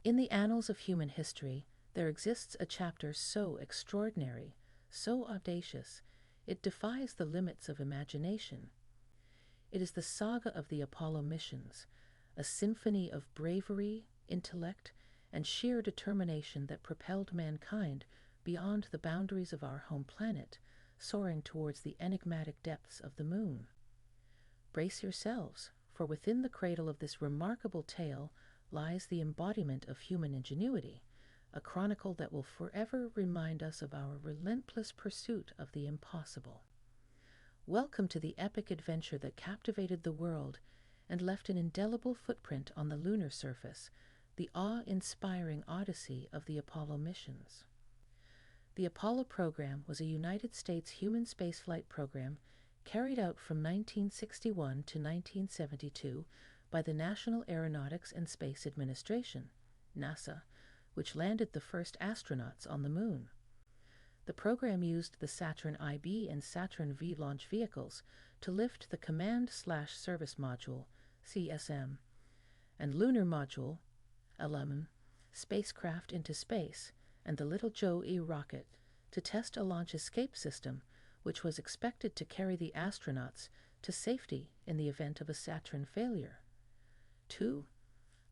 In the annals of human history, there exists a chapter so extraordinary, so audacious, it defies the limits of imagination. It is the saga of the Apollo missions, a symphony of bravery, intellect, and sheer determination that propelled mankind beyond the boundaries of our home planet, soaring towards the enigmatic depths of the moon. Brace yourselves, for within the cradle of this remarkable tale lies the embodiment of human ingenuity, a chronicle that will forever remind us of our relentless pursuit of the impossible. Welcome to the epic adventure that captivated the world and left an indelible footprint on the lunar surface, the awe-inspiring odyssey of the Apollo missions. The Apollo program was a United States human spaceflight program carried out from 1961 to 1972 by the National Aeronautics and Space Administration, NASA, which landed the first astronauts on the moon. The program used the Saturn IB and Saturn V launch vehicles to lift the Command/Service Module, CSM, and Lunar Module, LM, spacecraft into space, and the Little Joe E rocket to test a launch escape system which was expected to carry the astronauts to safety in the event of a Saturn failure. 2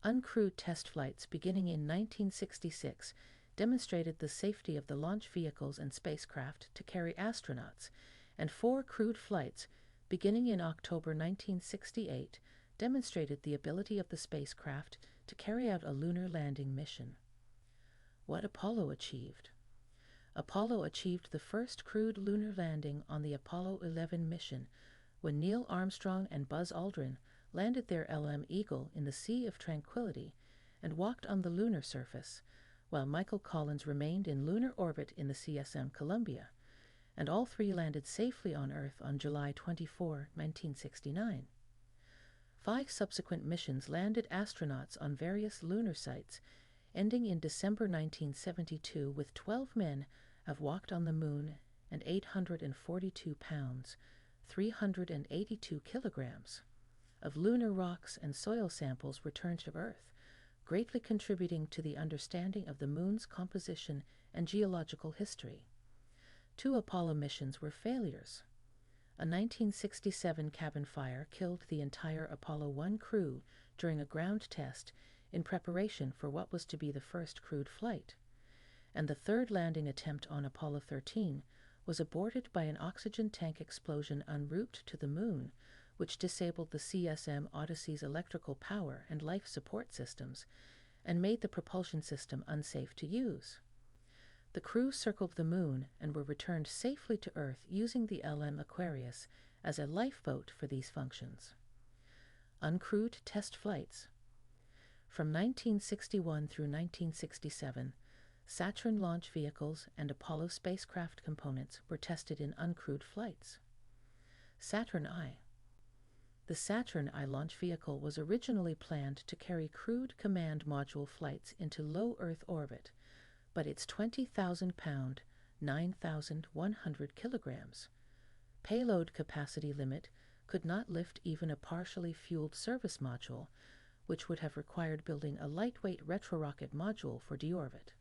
uncrewed test flights beginning in 1966 demonstrated the safety of the launch vehicles and spacecraft to carry astronauts, and 4 crewed flights beginning in October 1968 demonstrated the ability of the spacecraft to carry out a lunar landing mission. What Apollo achieved? Apollo achieved the first crewed lunar landing on the Apollo 11 mission when Neil Armstrong and Buzz Aldrin landed their LM Eagle in the Sea of Tranquility and walked on the lunar surface, while Michael Collins remained in lunar orbit in the CSM Columbia, and all 3 landed safely on Earth on July 24, 1969. 5 subsequent missions landed astronauts on various lunar sites, ending in December 1972 with 12 men have walked on the moon and 842 pounds, 382 kilograms, of lunar rocks and soil samples returned to Earth, greatly contributing to the understanding of the moon's composition and geological history. 2 Apollo missions were failures. A 1967 cabin fire killed the entire Apollo 1 crew during a ground test in preparation for what was to be the first crewed flight, and the 3rd landing attempt on Apollo 13 was aborted by an oxygen tank explosion en route to the moon, which disabled the CSM Odyssey's electrical power and life support systems, and made the propulsion system unsafe to use. The crew circled the moon and were returned safely to Earth using the LM Aquarius as a lifeboat for these functions. Uncrewed test flights. From 1961 through 1967, Saturn launch vehicles and Apollo spacecraft components were tested in uncrewed flights. Saturn I. The Saturn I launch vehicle was originally planned to carry crewed command module flights into low Earth orbit, but its 20,000-pound, 9,100 kilograms payload capacity limit could not lift even a partially fueled service module, which would have required building a lightweight retrorocket module for deorbit.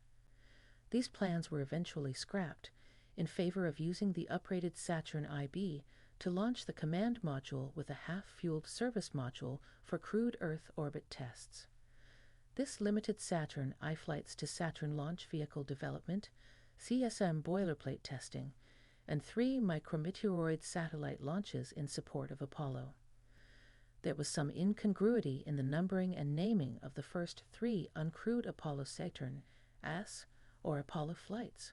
These plans were eventually scrapped in favor of using the uprated Saturn IB to launch the command module with a half-fueled service module for crewed Earth orbit tests. This limited Saturn I flights to Saturn launch vehicle development, CSM boilerplate testing, and 3 micrometeoroid satellite launches in support of Apollo. There was some incongruity in the numbering and naming of the first 3 uncrewed Apollo Saturn AS or Apollo flights.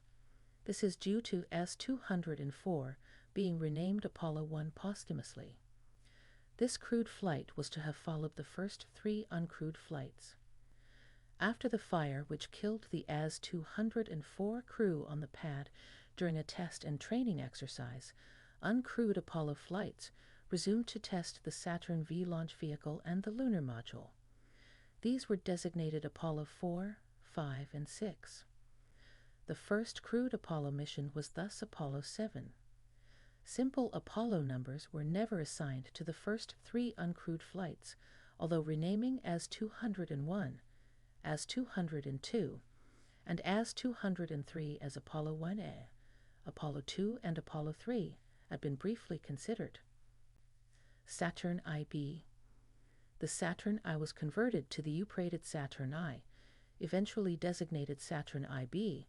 This is due to S-204 being renamed Apollo 1 posthumously. This crewed flight was to have followed the first 3 uncrewed flights. After the fire which killed the AS-204 crew on the pad during a test and training exercise, uncrewed Apollo flights resumed to test the Saturn V launch vehicle and the lunar module. These were designated Apollo 4, 5, and 6. The first crewed Apollo mission was thus Apollo 7. Simple Apollo numbers were never assigned to the first 3 uncrewed flights, although renaming as 201, as 202 and as 203 as Apollo 1A, Apollo 2 and Apollo 3 had been briefly considered. Saturn IB. The Saturn I was converted to the U-prated Saturn I, eventually designated Saturn IB,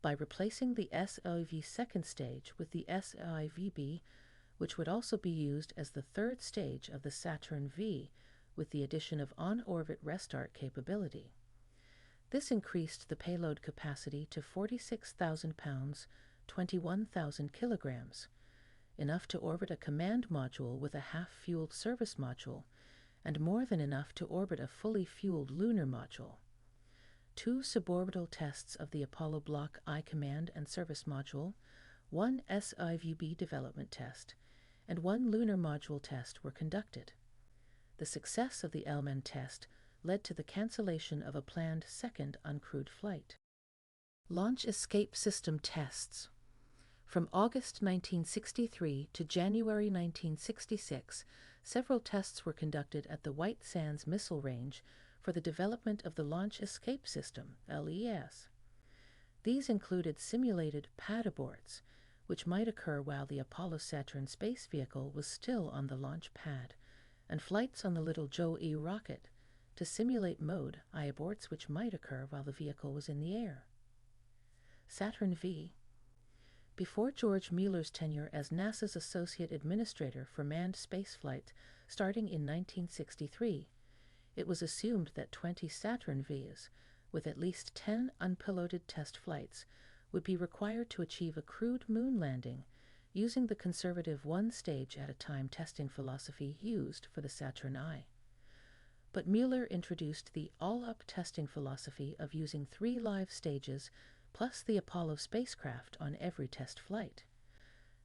by replacing the SIV second stage with the SIVB, which would also be used as the third stage of the Saturn V with the addition of on-orbit restart capability. This increased the payload capacity to 46,000 pounds, 21,000 kilograms, enough to orbit a command module with a half-fueled service module, and more than enough to orbit a fully fueled lunar module. 2 suborbital tests of the Apollo Block I command and service module, 1 SIVB development test, and 1 lunar module test were conducted. The success of the LMAN test led to the cancellation of a planned second uncrewed flight. Launch Escape System tests. From August 1963 to January 1966, several tests were conducted at the White Sands Missile Range for the development of the Launch Escape System, LES. These included simulated pad aborts, which might occur while the Apollo-Saturn space vehicle was still on the launch pad, and flights on the little Joe E. rocket to simulate mode aborts which might occur while the vehicle was in the air. Saturn V. Before George Mueller's tenure as NASA's Associate Administrator for Manned Spaceflight starting in 1963, it was assumed that 20 Saturn V's, with at least 10 unpiloted test flights, would be required to achieve a crewed moon landing using the conservative one-stage-at-a-time testing philosophy used for the Saturn I. But Mueller introduced the all-up testing philosophy of using 3 live stages plus the Apollo spacecraft on every test flight.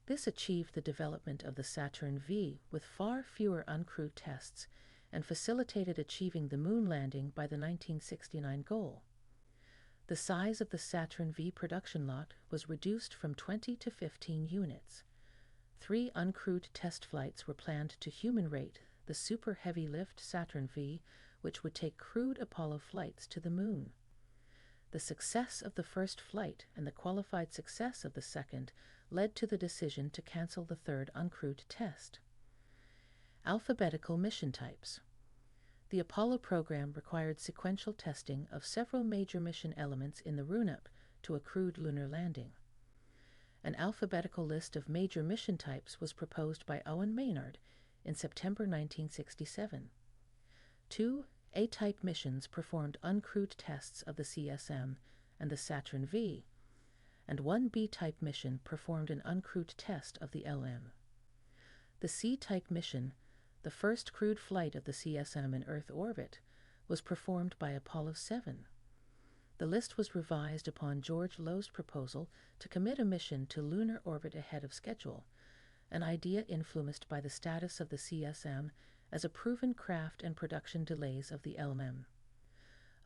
This achieved the development of the Saturn V with far fewer uncrewed tests and facilitated achieving the moon landing by the 1969 goal. The size of the Saturn V production lot was reduced from 20 to 15 units. 3 uncrewed test flights were planned to human rate the super heavy lift Saturn V, which would take crewed Apollo flights to the moon. The success of the first flight and the qualified success of the second led to the decision to cancel the third uncrewed test. Alphabetical mission types. The Apollo program required sequential testing of several major mission elements in the run-up to a crewed lunar landing. An alphabetical list of major mission types was proposed by Owen Maynard in September 1967. 2 A-type missions performed uncrewed tests of the CSM and the Saturn V, and 1 B-type mission performed an uncrewed test of the LM. The C-type mission, the first crewed flight of the CSM in Earth orbit, was performed by Apollo 7. The list was revised upon George Lowe's proposal to commit a mission to lunar orbit ahead of schedule, an idea influenced by the status of the CSM as a proven craft and production delays of the LM.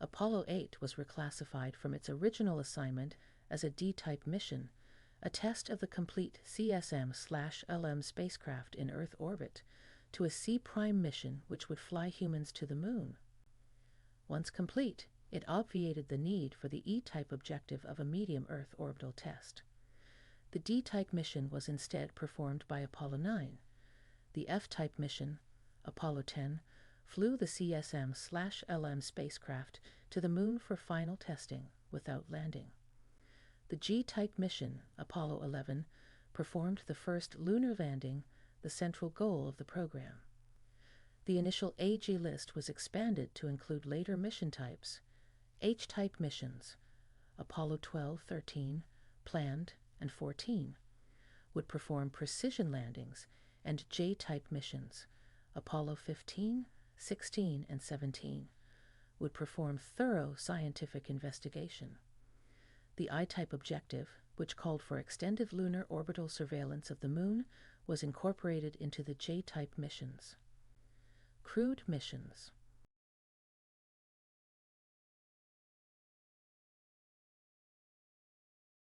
Apollo 8 was reclassified from its original assignment as a D-type mission, a test of the complete CSM/LM spacecraft in Earth orbit, to a C-prime mission which would fly humans to the moon. Once complete, it obviated the need for the E-type objective of a medium Earth orbital test. The D-type mission was instead performed by Apollo 9. The F-type mission, Apollo 10, flew the CSM/LM spacecraft to the moon for final testing without landing. The G-type mission, Apollo 11, performed the first lunar landing, the central goal of the program. The initial AG list was expanded to include later mission types. H-type missions, Apollo 12, 13, planned, and 14, would perform precision landings, and J-type missions, Apollo 15, 16, and 17, would perform thorough scientific investigation. The I-type objective, which called for extended lunar orbital surveillance of the moon, was incorporated into the J-type missions. Crewed missions.